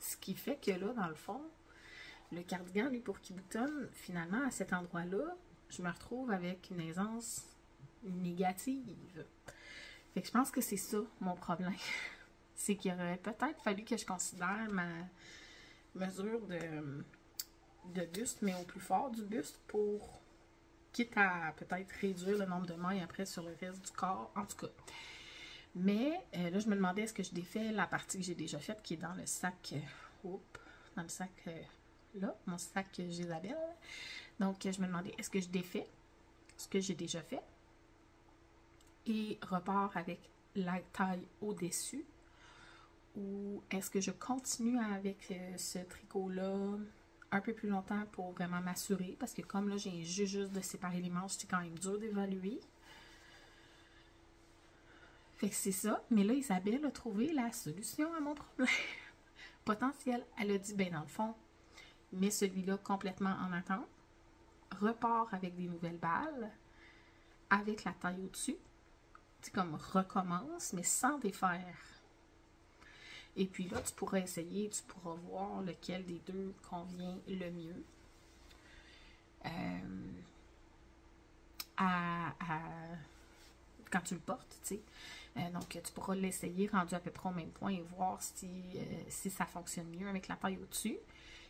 Ce qui fait que là, dans le fond, le cardigan, lui, pour qu'il boutonne, finalement, à cet endroit-là, je me retrouve avec une aisance négative. Fait que je pense que c'est ça, mon problème. C'est qu'il aurait peut-être fallu que je considère ma mesure de buste, mais au plus fort du buste, pour, quitte à peut-être réduire le nombre de mailles après sur le reste du corps, en tout cas. Mais là, je me demandais, est-ce que je défais la partie que j'ai déjà faite, qui est dans le sac, dans le sac là, mon sac Gisabelle. Donc, je me demandais, est-ce que je défais ce que j'ai déjà fait et repars avec la taille au-dessus, ou est-ce que je continue avec ce tricot-là un peu plus longtemps pour vraiment m'assurer, parce que comme là, j'ai juste de séparer les manches, c'est quand même dur d'évaluer. Fait que c'est ça. Mais là, Isabelle a trouvé la solution à mon problème potentiel. Elle a dit, ben dans le fond, mets celui-là complètement en attente, repars avec des nouvelles balles, avec la taille au-dessus, c'est comme recommence, mais sans défaire. Et puis là, tu pourras essayer, tu pourras voir lequel des deux convient le mieux. Quand tu le portes, tu sais. Donc, tu pourras l'essayer rendu à peu près au même point et voir si ça fonctionne mieux avec la taille au-dessus.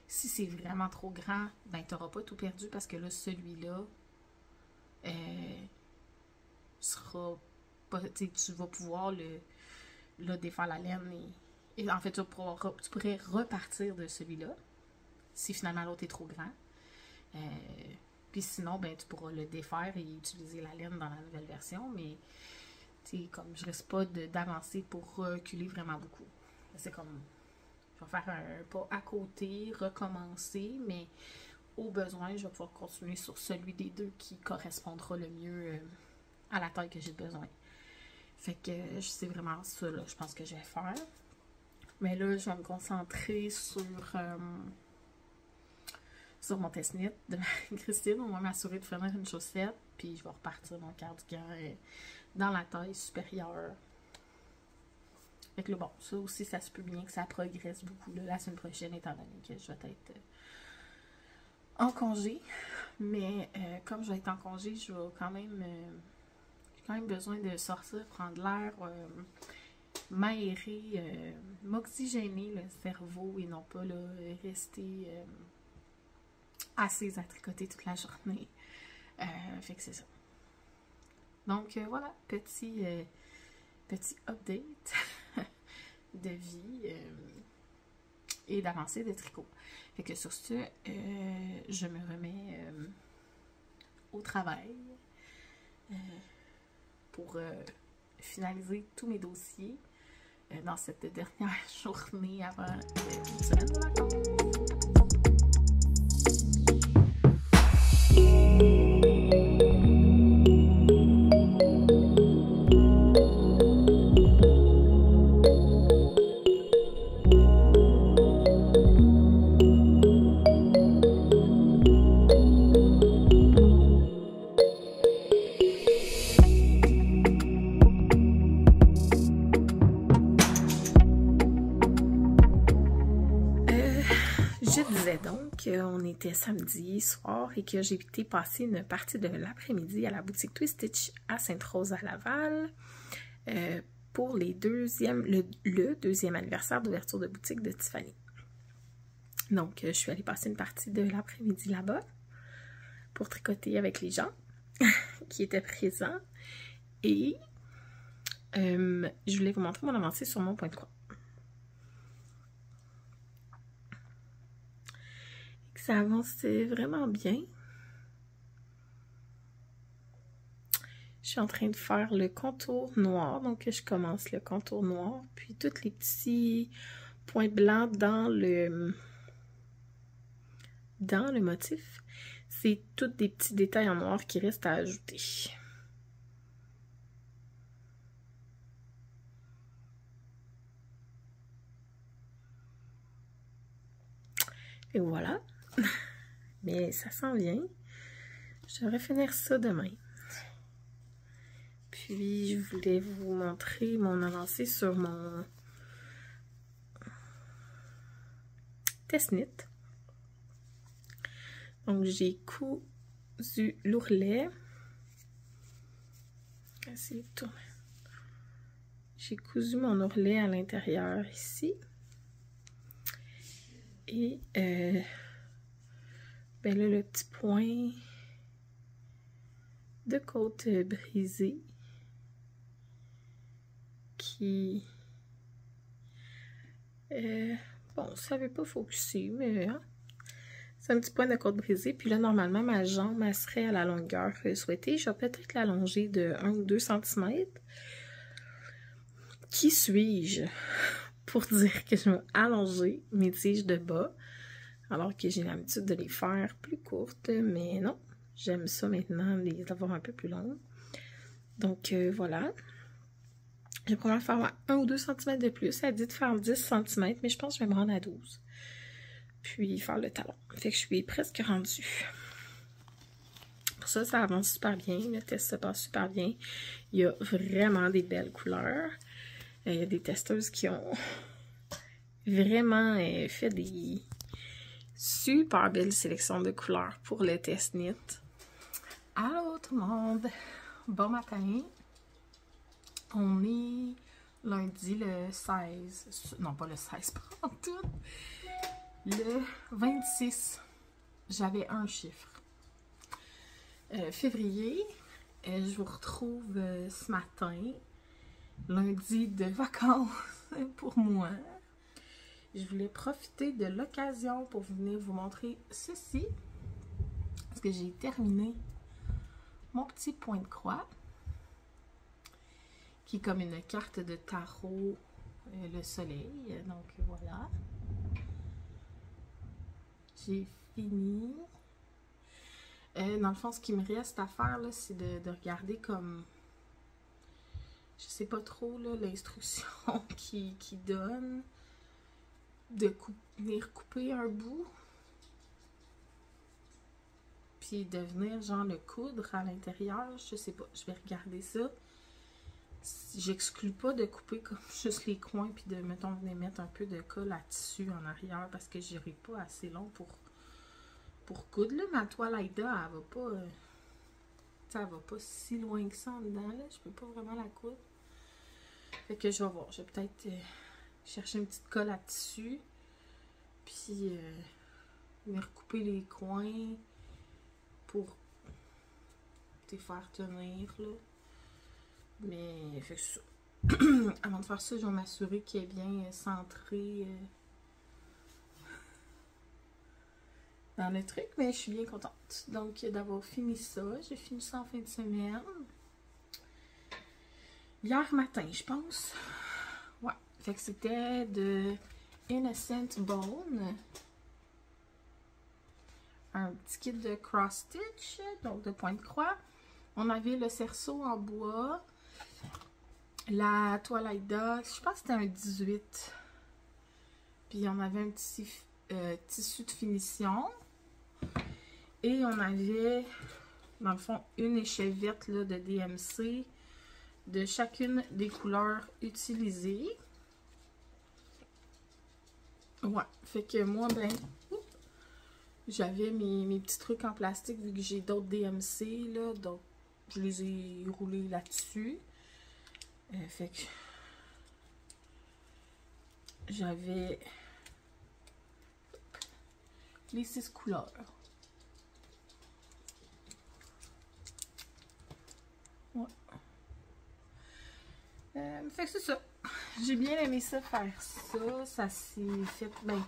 Si c'est vraiment trop grand, ben tu n'auras pas tout perdu parce que là, celui-là sera pas, tu vas pouvoir le défaire la laine et en fait, tu pourrais repartir de celui-là si finalement l'autre est trop grand. Puis sinon, ben tu pourras le défaire et utiliser la laine dans la nouvelle version, mais comme je risque pas d'avancer pour reculer vraiment beaucoup. C'est comme, je vais faire un pas à côté, recommencer, mais au besoin, je vais pouvoir continuer sur celui des deux qui correspondra le mieux à la taille que j'ai besoin. Fait que c'est vraiment ça, là, je pense que je vais faire. Mais là, je vais me concentrer sur mon test-knit de Christine. On va m'assurer de finir une chaussette, puis je vais repartir mon cardigan dans la taille supérieure. Fait que là, bon, ça aussi, ça se peut bien que ça progresse beaucoup là, la semaine prochaine, étant donné que je vais être en congé. Mais comme je vais être en congé, je vais quand même j'ai quand même besoin de sortir, prendre l'air, m'aérer, m'oxygéner le cerveau et non pas là, rester assise à tricoter toute la journée. Fait que c'est ça. Donc voilà, petit update de vie et d'avancée de tricot. Fait que sur ce, je me remets au travail pour finaliser tous mes dossiers dans cette dernière journée avant une semaine de vacances. On était samedi soir et que j'ai été passer une partie de l'après-midi à la boutique Twist Stitch à Sainte-Rose à Laval pour le deuxième anniversaire d'ouverture de boutique de Tiffany. Donc, je suis allée passer une partie de l'après-midi là-bas pour tricoter avec les gens qui étaient présents et je voulais vous montrer mon avancée sur mon point de croix. Ça avance vraiment bien. Je suis en train de faire le contour noir. Donc, je commence le contour noir. Puis, tous les petits points blancs dans le motif, c'est tous des petits détails en noir qui restent à ajouter. Et voilà. Mais ça s'en vient. Je devrais finir ça demain. Puis, je voulais vous montrer mon avancée sur mon test-knit. Donc, j'ai cousu l'ourlet. Essayez de tourner. J'ai cousu mon ourlet à l'intérieur ici. Et ben là, le petit point de côte brisée qui bon, ça n'avait pas focusé, mais hein, c'est un petit point de côte brisée. Puis là, normalement, ma jambe, elle serait à la longueur souhaitée. Je vais peut-être l'allonger de 1 ou 2 cm. Qui suis-je pour dire que je vais allonger mes tiges de bas Alors que j'ai l'habitude de les faire plus courtes, mais non, j'aime ça maintenant, les avoir un peu plus longues. Donc voilà. Je vais probablement faire 1 ou 2 cm de plus. Elle dit de faire 10 cm, mais je pense que je vais me rendre à 12. Puis faire le talon. Fait que je suis presque rendue. Pour ça, ça avance super bien. Le test se passe super bien. Il y a vraiment des belles couleurs. Il y a des testeuses qui ont vraiment fait des super belles sélections de couleurs pour le test knit. Allô tout le monde! Bon matin! On est lundi le 16, non pas le 16, pas tout, le 26. J'avais un chiffre. Février, je vous retrouve ce matin, lundi de vacances pour moi. Je voulais profiter de l'occasion pour venir vous montrer ceci, parce que j'ai terminé mon petit point de croix, qui est comme une carte de tarot, le soleil. Donc voilà. J'ai fini. Dans le fond, ce qui me reste à faire, c'est de regarder comme, je sais pas trop, l'instruction qui donne, de venir couper un bout, puis de venir genre le coudre à l'intérieur. Je sais pas, je vais regarder ça. J'exclus pas de couper comme juste les coins, puis de, mettons, venir mettre un peu de colle à tissu en arrière, parce que j'irai pas assez long pour coudre. Là, ma toile Aida, elle va pas, elle va pas si loin que ça en dedans, là. Je peux pas vraiment la coudre. Fait que je vais voir. Je vais peut-être chercher une petite colle à tissu, puis venir couper les coins pour te faire tenir, là. Mais, fait que ça. Avant de faire ça, je vais m'assurer qu'il est bien centré dans le truc, mais je suis bien contente. Donc, d'avoir fini ça. J'ai fini ça en fin de semaine. Hier matin, je pense. Ouais. Fait que c'était de Innocent Bone. Un petit kit de cross-stitch, donc de point de croix. On avait le cerceau en bois. La toile Aida, je pense que c'était un 18. Puis on avait un petit tissu de finition. Et on avait, dans le fond, une échevette là, de DMC de chacune des couleurs utilisées. Ouais, fait que moi, ben, j'avais mes petits trucs en plastique vu que j'ai d'autres DMC, là, donc je les ai roulés là-dessus. Fait que j'avais les 6 couleurs. Ouais. Fait que c'est ça. J'ai bien aimé ça, faire ça. Ça s'est fait. Ben,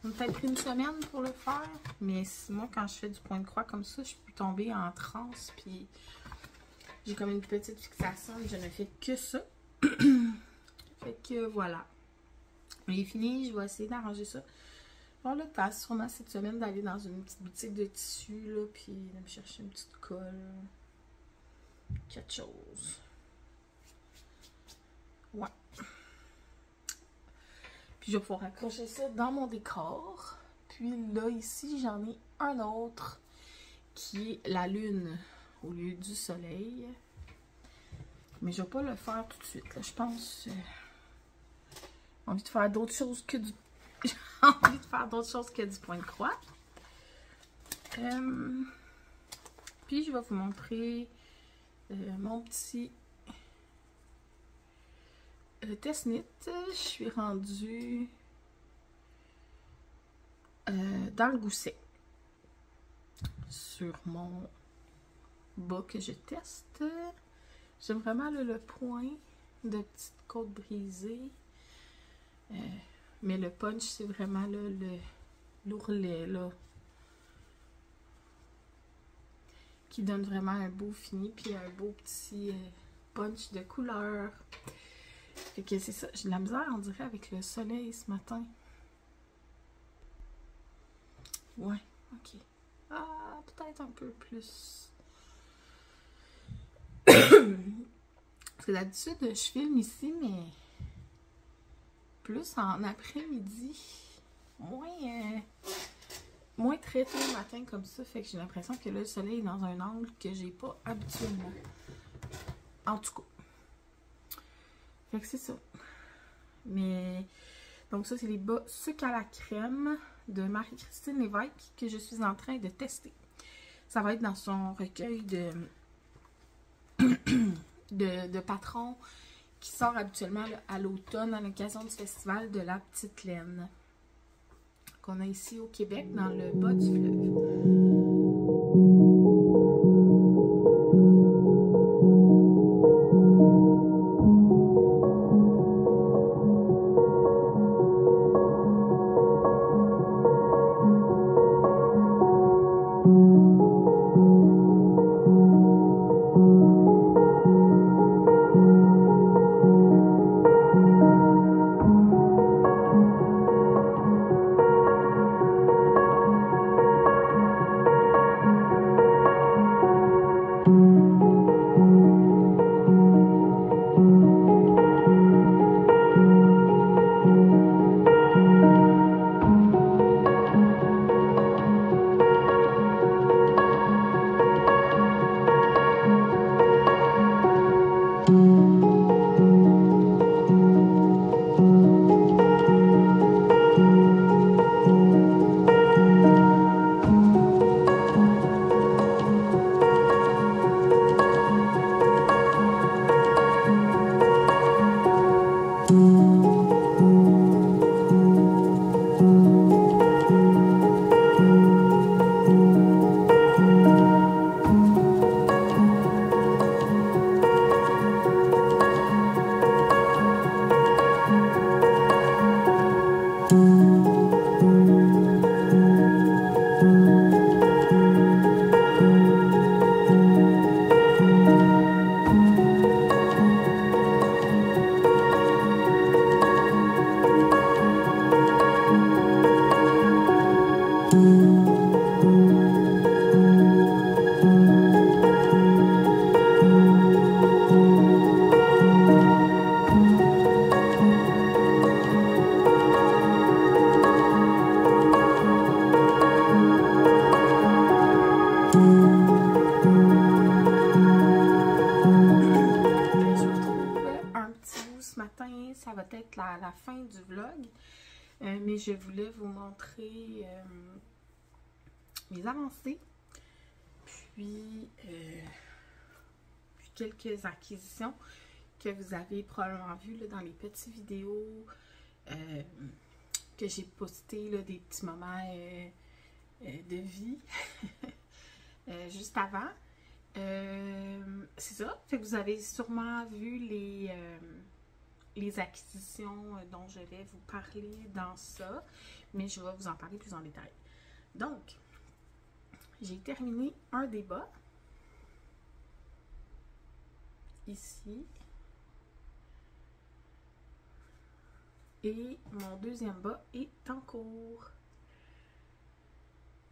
on a peut-être pris une semaine pour le faire. Mais moi, quand je fais du point de croix comme ça, je peux tomber en transe. Puis j'ai comme une petite fixation. Je ne fais que ça. Fait que voilà. Il est fini. Je vais essayer d'arranger ça. Bon, le temps, sûrement cette semaine, d'aller dans une petite boutique de tissu. Là, puis de me chercher une petite colle. Quelque chose. Ouais. Puis je vais pouvoir accrocher ça dans mon décor. Puis là, ici, j'en ai un autre qui est la lune au lieu du soleil. Mais je vais pas le faire tout de suite. Là. Je pense... j'ai envie de faire d'autres choses que du... j'ai envie de faire d'autres choses que du point de croix. Puis je vais vous montrer mon petit... test knit. Je suis rendue dans le gousset sur mon bas que je teste. J'aime vraiment le point de petite côte brisée, mais le punch c'est vraiment l'ourlet là qui donne vraiment un beau fini puis un beau petit punch de couleur. Fait que c'est ça, j'ai de la misère on dirait avec le soleil ce matin. Ouais, ok. Ah, peut-être un peu plus. Parce que d'habitude, je filme ici, mais plus en après-midi. Moins très tôt le matin comme ça. Fait que j'ai l'impression que là, le soleil est dans un angle que j'ai pas habituellement. En tout cas. Fait que c'est ça. Mais, donc ça, c'est les bas sucre à la crème de Marie-Christine Lévesque que je suis en train de tester. Ça va être dans son recueil de patrons qui sort habituellement là, à l'automne à l'occasion du festival de la Petite Laine qu'on a ici au Québec dans le bas du fleuve. Ça va être la fin du vlog, mais je voulais vous montrer mes avancées, puis quelques acquisitions que vous avez probablement vues là, dans les petites vidéos que j'ai postées, là, des petits moments de vie juste avant. C'est ça, fait que vous avez sûrement vu les acquisitions dont je vais vous parler dans ça, mais je vais vous en parler plus en détail. Donc, j'ai terminé un des bas, ici, et mon deuxième bas est en cours.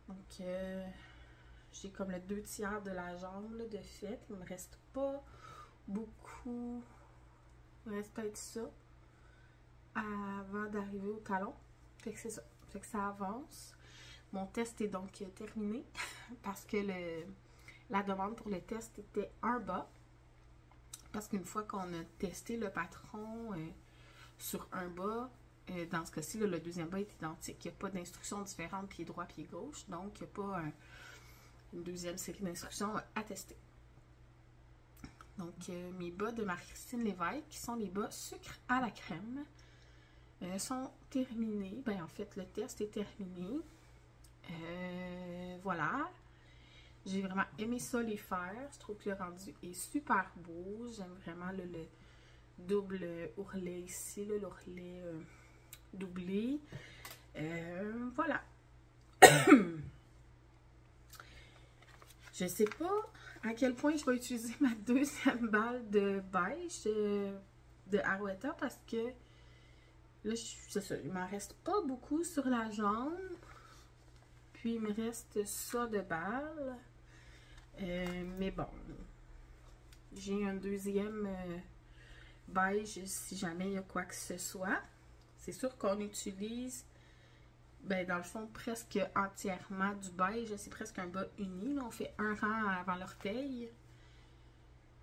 Donc, j'ai comme le 2/3 de la jambe là, de fait, il me reste pas beaucoup. Il me reste peut-être ça avant d'arriver au talon. Fait que c'est ça. Fait que ça avance. Mon test est donc terminé parce que la demande pour le test était un bas. Parce qu'une fois qu'on a testé le patron sur un bas, dans ce cas-ci, le deuxième bas est identique. Il n'y a pas d'instructions différentes pied droit, pied gauche. Donc, il n'y a pas une deuxième série d'instructions à tester. Donc, mes bas de Marie-Christine Lévesque, qui sont les bas sucre à la crème, sont terminés. Ben, en fait, le test est terminé. Voilà. J'ai vraiment aimé ça les faire. Je trouve que le rendu est super beau. J'aime vraiment le double ourlet ici, l'ourlet doublé. Voilà. Je sais pas à quel point je vais utiliser ma deuxième balle de beige de Arwetta parce que là, c'est ça, il m'en reste pas beaucoup sur la jambe. Puis, il me reste ça de balles. Mais bon, j'ai un deuxième beige si jamais il y a quoi que ce soit. C'est sûr qu'on utilise, ben, dans le fond, presque entièrement du beige. C'est presque un bas uni. Là. On fait un rang avant l'orteil.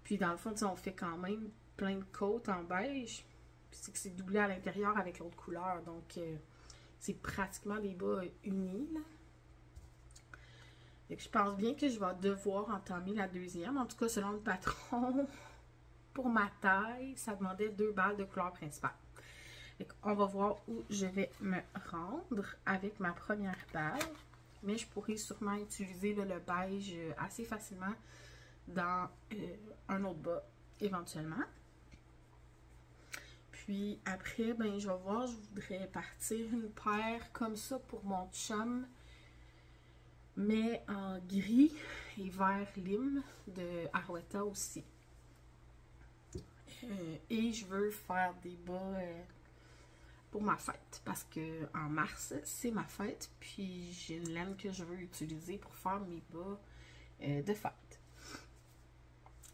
Puis, dans le fond, on fait quand même plein de côtes en beige. Puis, c'est que c'est doublé à l'intérieur avec l'autre couleur. Donc, c'est pratiquement des bas unis, là. Je pense bien que je vais devoir entamer la deuxième. En tout cas, selon le patron, pour ma taille, ça demandait 2 balles de couleur principale. On va voir où je vais me rendre avec ma première balle. Mais je pourrais sûrement utiliser là, le beige assez facilement dans un autre bas, éventuellement. Puis après, ben, je vais voir, je voudrais partir une paire comme ça pour mon chum, mais en gris et vert lime de Arwetta aussi. Et je veux faire des bas pour ma fête, parce que en mars, c'est ma fête, puis j'ai une laine que je veux utiliser pour faire mes bas de fête.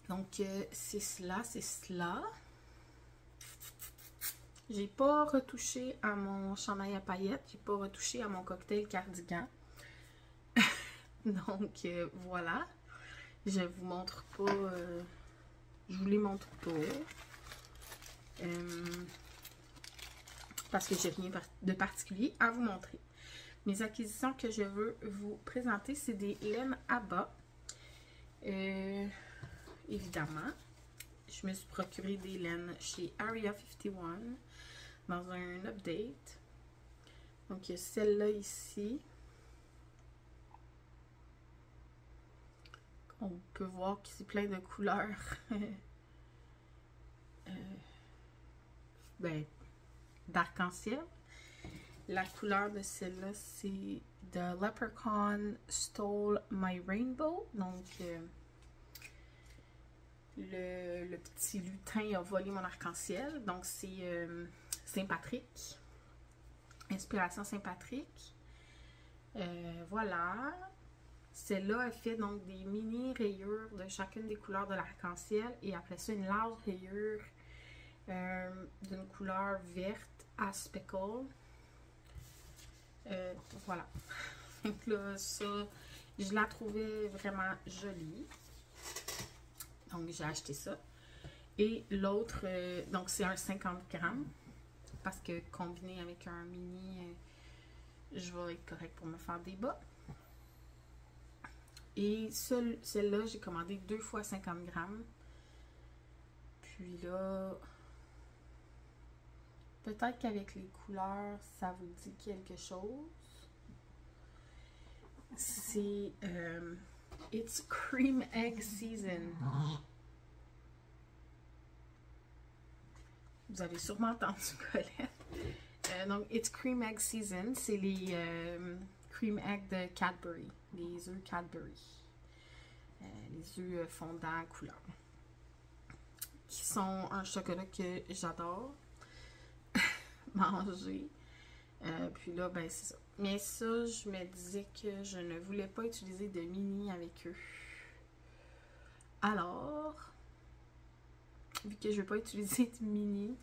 Donc, c'est cela, c'est cela. J'ai pas retouché à mon chandail à paillettes, j'ai pas retouché à mon cocktail cardigan. Donc, voilà. Je vous montre pas, je vous les montre pas. Parce que j'ai rien de particulier à vous montrer. Mes acquisitions que je veux vous présenter, c'est des laines à bas. Évidemment, je me suis procuré des laines chez Area 51 dans un update. Donc, il y a celle-là ici. On peut voir que c'est plein de couleurs. Ben, d'arc-en-ciel. La couleur de celle-là, c'est The Leprechaun Stole My Rainbow. Donc, le petit lutin a volé mon arc-en-ciel. Donc, c'est Saint-Patrick. Inspiration Saint-Patrick. Voilà. Celle-là, elle fait donc des mini rayures de chacune des couleurs de l'arc-en-ciel. Et après ça, une large rayure d'une couleur verte à speckle. Voilà. Donc là, ça, je la trouvais vraiment jolie. Donc, j'ai acheté ça. Et l'autre, donc c'est un 50 grammes. Parce que combiné avec un mini, je vais être correct pour me faire des bas. Et celle-là, j'ai commandé 2 fois 50 grammes. Puis là, peut-être qu'avec les couleurs, ça vous dit quelque chose. C'est It's Cream Egg Season. Vous avez sûrement entendu Colette. Donc, It's Cream Egg Season, c'est les Cream Egg de Cadbury. Les œufs Cadbury. Les œufs fondants couleur. Qui sont un chocolat que j'adore manger. Puis là, ben c'est ça. Mais ça, je me disais que je ne voulais pas utiliser de mini avec eux. Alors, vu que je ne vais pas utiliser de mini,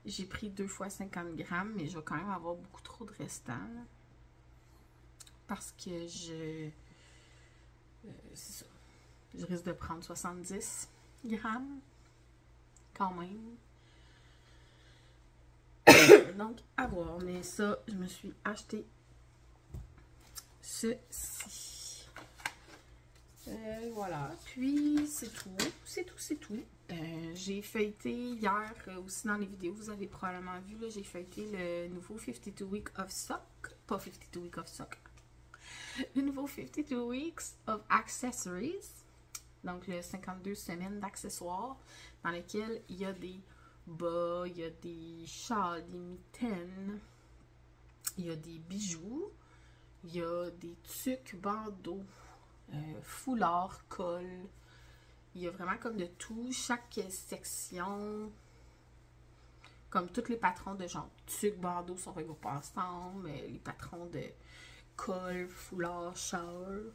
j'ai pris 2 fois 50 grammes, mais je vais quand même avoir beaucoup trop de restant. Parce que c'est ça. Je risque de prendre 70 grammes. Quand même. Donc, à voir. Mais ça, je me suis acheté ceci. Voilà. Puis, c'est tout. C'est tout, c'est tout. J'ai feuilleté hier aussi dans les vidéos. Vous avez probablement vu, j'ai feuilleté le nouveau 52 Weeks of Sock. Pas 52 Weeks of Sock. Le nouveau 52 Weeks of Accessories. Donc, le 52 semaines d'accessoires dans lesquels il y a des bas, il y a des châles, des mitaines, il y a des bijoux, il y a des tuques, bandeaux, foulards, cols. Il y a vraiment comme de tout. Chaque section, comme tous les patrons de genre tuques, bandeaux sont regroupés ensemble. Les patrons de col, foulard, châle.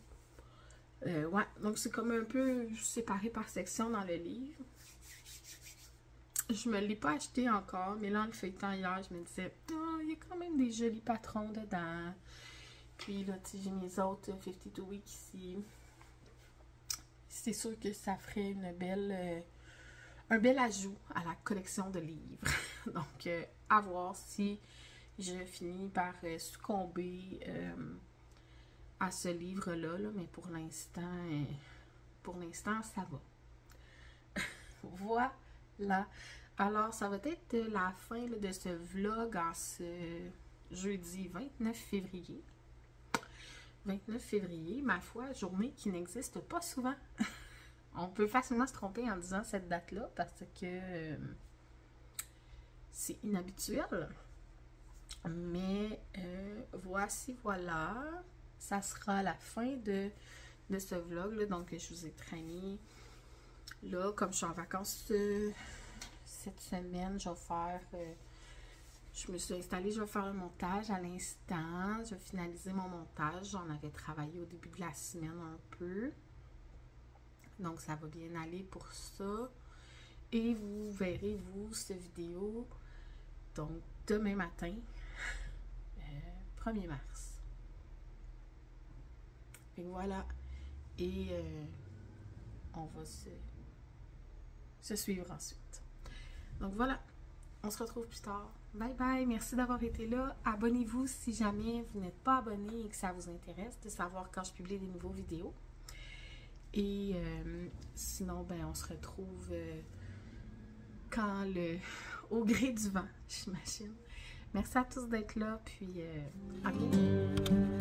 Ouais, donc c'est comme un peu séparé par section dans le livre. Je me l'ai pas acheté encore, mais là, en le feuilletant hier, je me disais, oh, il y a quand même des jolis patrons dedans. Puis là, tu sais, j'ai mes autres 52 Weeks ici. C'est sûr que ça ferait une belle, un bel ajout à la collection de livres. Donc, à voir si je finis par succomber à ce livre-là, là, mais pour l'instant, ça va. Voilà. Alors, ça va être la fin là, de ce vlog en ce jeudi 29 février. 29 février, ma foi, journée qui n'existe pas souvent. On peut facilement se tromper en disant cette date-là parce que c'est inhabituel. Mais voilà. Ça sera la fin de ce vlog là. Donc, je vous ai traîné. Là, comme je suis en vacances cette semaine, je vais faire... je me suis installée, je vais faire un montage à l'instant. Je vais finaliser mon montage. J'en avais travaillé au début de la semaine un peu. Donc, ça va bien aller pour ça. Et vous verrez, vous, cette vidéo, donc, demain matin, 1er mars. Et voilà. Et on va se suivre ensuite. Donc, voilà. On se retrouve plus tard. Bye bye. Merci d'avoir été là. Abonnez-vous si jamais vous n'êtes pas abonné et que ça vous intéresse de savoir quand je publie des nouveaux vidéos. Et sinon, ben, on se retrouve au gré du vent, j'imagine. Merci à tous d'être là, puis à bientôt.